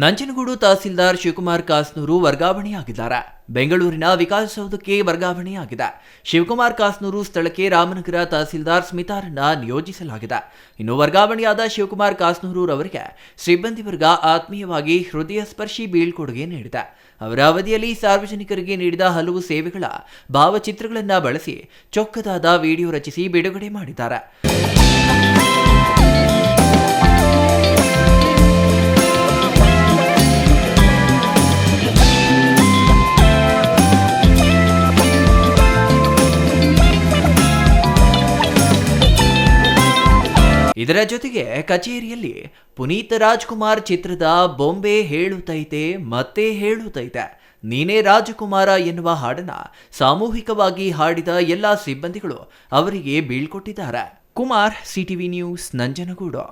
ನಂಜನಗೂಡು ತಹಸೀಲ್ದಾರ್ ಶಿವಕುಮಾರ್ ಕಾಸ್ನೂರು ವರ್ಗಾವಣೆಯಾಗಿದ್ದಾರೆ. ಬೆಂಗಳೂರಿನ ವಿಕಾಸಸೌಧಕ್ಕೆ ವರ್ಗಾವಣೆಯಾಗಿದೆ. ಶಿವಕುಮಾರ್ ಕಾಸ್ನೂರು ಸ್ಥಳಕ್ಕೆ ರಾಮನಗರ ತಹಸೀಲ್ದಾರ್ ಸ್ಮಿತಾರನ್ನ ನಿಯೋಜಿಸಲಾಗಿದೆ. ಇನ್ನು ವರ್ಗಾವಣೆಯಾದ ಶಿವಕುಮಾರ್ ಕಾಸ್ನೂರು ಅವರಿಗೆ ಸಿಬ್ಬಂದಿ ವರ್ಗ ಆತ್ಮೀಯವಾಗಿ ಹೃದಯ ಸ್ಪರ್ಶಿ ಬೀಳ್ಕೊಡುಗೆ ನೀಡಿದೆ. ಅವರ ಅವಧಿಯಲ್ಲಿ ಸಾರ್ವಜನಿಕರಿಗೆ ನೀಡಿದ ಹಲವು ಸೇವೆಗಳ ಭಾವಚಿತ್ರಗಳನ್ನು ಬಳಸಿ ಚೊಕ್ಕದಾದ ವಿಡಿಯೋ ರಚಿಸಿ ಬಿಡುಗಡೆ ಮಾಡಿದ್ದಾರೆ. ಇದರ ಜೊತೆಗೆ ಕಚೇರಿಯಲ್ಲಿ ಪುನೀತ್ ರಾಜ್ಕುಮಾರ್ ಚಿತ್ರದ ಬೊಂಬೆ ಹೇಳುತ್ತೈತೆ ಮತ್ತೆ ಹೇಳುತ್ತೈತೆ ನೀನೇ ರಾಜಕುಮಾರ ಎನ್ನುವ ಹಾಡನ್ನ ಸಾಮೂಹಿಕವಾಗಿ ಹಾಡಿದ ಎಲ್ಲ ಸಿಬ್ಬಂದಿಗಳು ಅವರಿಗೆ ಬೀಳ್ಕೊಟ್ಟಿದ್ದಾರೆ. Kumar, CTV news, Nanjangud.